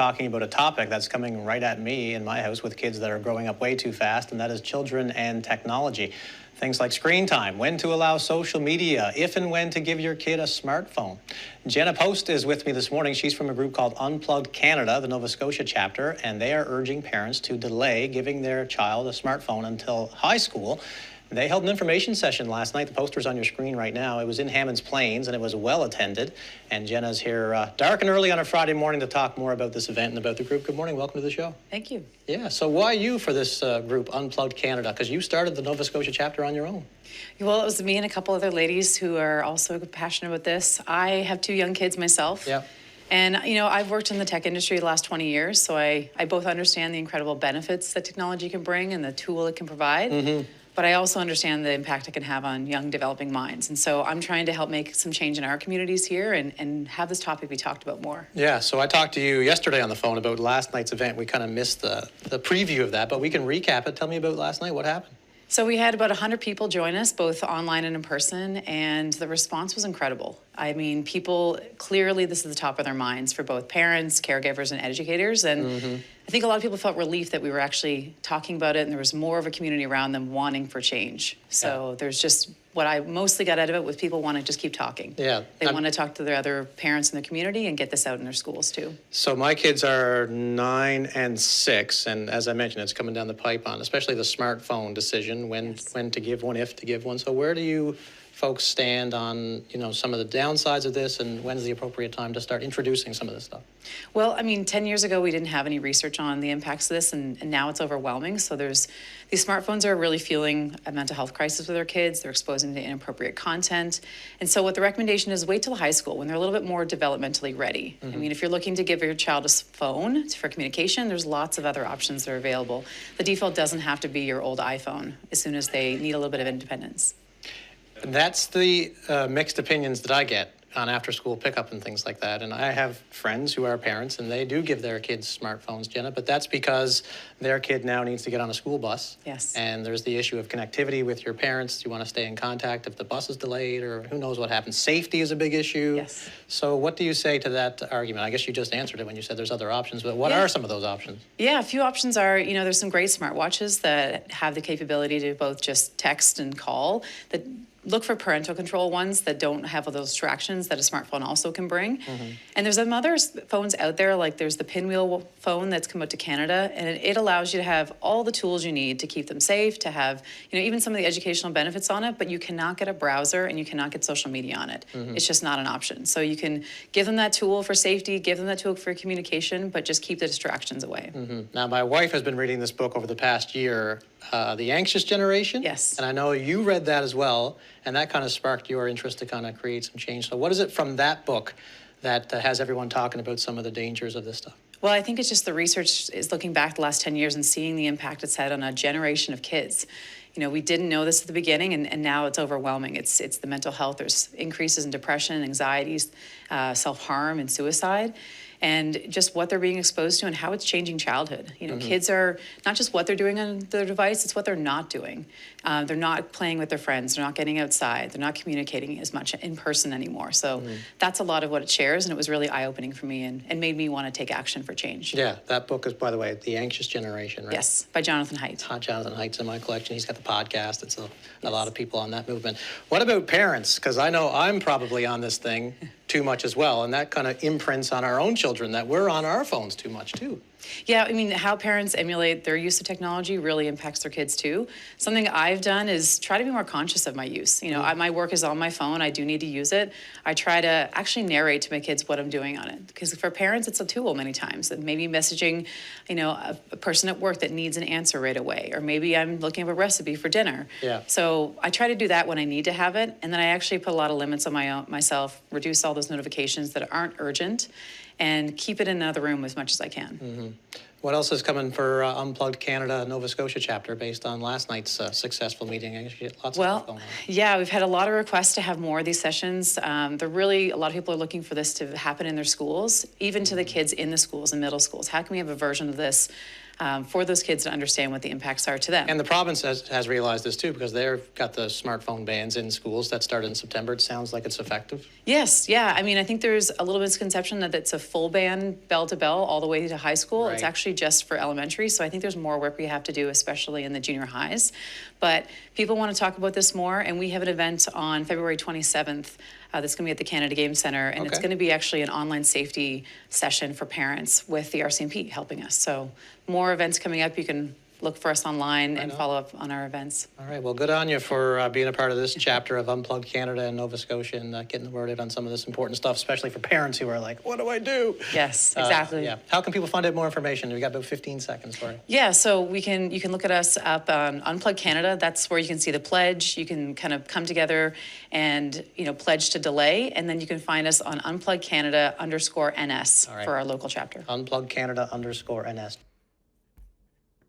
talking about a topic that's coming right at me in my house with kids that are growing up way too fast, and that is children and technology. Things like screen time, when to allow social media, if and when to give your kid a smartphone. Jenna Poste is with me this morning. She's from a group called Unplugged Canada, the Nova Scotia chapter, and they are urging parents to delay giving their child a smartphone until high school. They held an information session last night. The poster's on your screen right now. It was in Hammonds Plains, and it was well attended. And Jenna's here dark and early on a Friday morning to talk more about this event and about the group. Good morning. Welcome to the show. Thank you. Yeah. So why you for this group, Unplugged Canada? Because you started the Nova Scotia chapter on your own. Well, it was me and a couple other ladies who are also passionate about this. I have two young kids myself. Yeah. And, I've worked in the tech industry the last 20 years, so I both understand the incredible benefits that technology can bring and the tool it can provide. Mm-hmm. But I also understand the impact it can have on young developing minds. And so I'm trying to help make some change in our communities here and have this topic be talked about more. Yeah, so I talked to you yesterday on the phone about last night's event. We kind of missed the preview of that, but we can recap it. Tell me about last night. What happened? So we had about 100 people join us, both online and in person, and the response was incredible. I mean, people, clearly this is the top of their minds for both parents, caregivers, and educators. And I think a lot of people felt relief that we were actually talking about it and there was more of a community around them wanting for change. So there's just, what I mostly got out of it was people want to just keep talking. Yeah. They want to talk to their other parents in the community and get this out in their schools too. So my kids are 9 and 6, and as I mentioned, it's coming down the pipe on, especially the smartphone decision, when to give one, if to give one. So where do you folks stand on, some of the downsides of this, and when's the appropriate time to start introducing some of this stuff? Well, 10 years ago, we didn't have any research on the impacts of this, and now it's overwhelming. So these smartphones are really fueling a mental health crisis with our kids. They're exposing to inappropriate content. And so what the recommendation is, wait till high school when they're a little bit more developmentally ready. Mm-hmm. If you're looking to give your child a phone for communication, there's lots of other options that are available. The default doesn't have to be your old iPhone as soon as they need a little bit of independence. That's the mixed opinions that I get on after-school pickup and things like that. And I have friends who are parents, and they do give their kids smartphones, Jenna, but that's because their kid now needs to get on a school bus. Yes. And there's the issue of connectivity with your parents. You want to stay in contact if the bus is delayed, or who knows what happens. Safety is a big issue. Yes. So what do you say to that argument? I guess you just answered it when you said there's other options, but what are some of those options? Yeah, a few options are, there's some great smartwatches that have the capability to both just text and call, that look for parental control ones that don't have all those distractions that a smartphone also can bring. Mm-hmm. And there's some other phones out there, like there's the Pinwheel phone that's come out to Canada, and it allows you to have all the tools you need to keep them safe, to have, even some of the educational benefits on it, but you cannot get a browser and you cannot get social media on it. Mm-hmm. It's just not an option. So you can give them that tool for safety, give them that tool for communication, but just keep the distractions away. Mm-hmm. Now, my wife has been reading this book over the past year, The Anxious Generation. Yes. And I know you read that as well, and that kind of sparked your interest to kind of create some change. So what is it from that book that has everyone talking about some of the dangers of this stuff? Well, I think it's just the research is looking back the last 10 years and seeing the impact it's had on a generation of kids. We didn't know this at the beginning, and now it's overwhelming. It's the mental health. There's increases in depression, anxieties, self-harm, and suicide. And just what they're being exposed to and how it's changing childhood. Kids are not just what they're doing on their device, it's what they're not doing. They're not playing with their friends, they're not getting outside, they're not communicating as much in person anymore. So that's a lot of what it shares, and it was really eye-opening for me and made me want to take action for change. Yeah, that book is, by the way, The Anxious Generation, right? Yes, by Jonathan Haidt. Jonathan Haidt's in my collection. He's got the podcast, and so a lot of people on that movement. What about parents? Because I know I'm probably on this thing too much as well, and that kind of imprints on our own children that we're on our phones too much too. Yeah, how parents emulate their use of technology really impacts their kids too. Something I've done is try to be more conscious of my use. My work is on my phone. I do need to use it. I try to actually narrate to my kids what I'm doing on it. Because for parents, it's a tool many times. That maybe messaging, a person at work that needs an answer right away. Or maybe I'm looking up a recipe for dinner. Yeah. So I try to do that when I need to have it. And then I actually put a lot of limits on myself, reduce all those notifications that aren't urgent, and keep it in another room as much as I can. Mm-hmm. What else is coming for Unplugged Canada Nova Scotia chapter based on last night's successful meeting? Lots of stuff going on. Yeah, we've had a lot of requests to have more of these sessions. A lot of people are looking for this to happen in their schools, even to the kids in the schools and middle schools. How can we have a version of this for those kids to understand what the impacts are to them? And the province has realized this too, because they've got the smartphone bans in schools that started in September. It sounds like it's effective. Yes, yeah. I think there's a little misconception that it's full band bell to bell all the way to high school. It's Right. actually just for elementary. So I think there's more work we have to do, especially in the junior highs. But people want to talk about this more, and we have an event on February 27th that's going to be at the Canada Game Center, and it's Okay. going to be actually an online safety session for parents with the RCMP helping us. So more events coming up. You can look for us online and on. follow up on our events. All right, well, good on you for being a part of this chapter of Unplugged Canada in Nova Scotia and getting the word out on some of this important stuff, especially for parents who are like, what do I do? Yes, exactly. Yeah. How can people find out more information? We've got about 15 seconds for you. Yeah, so you can look at us up on Unplugged Canada. That's where you can see the pledge. You can kind of come together and pledge to delay, and then you can find us on Unplugged Canada _NS All right. for our local chapter. Unplugged Canada _NS.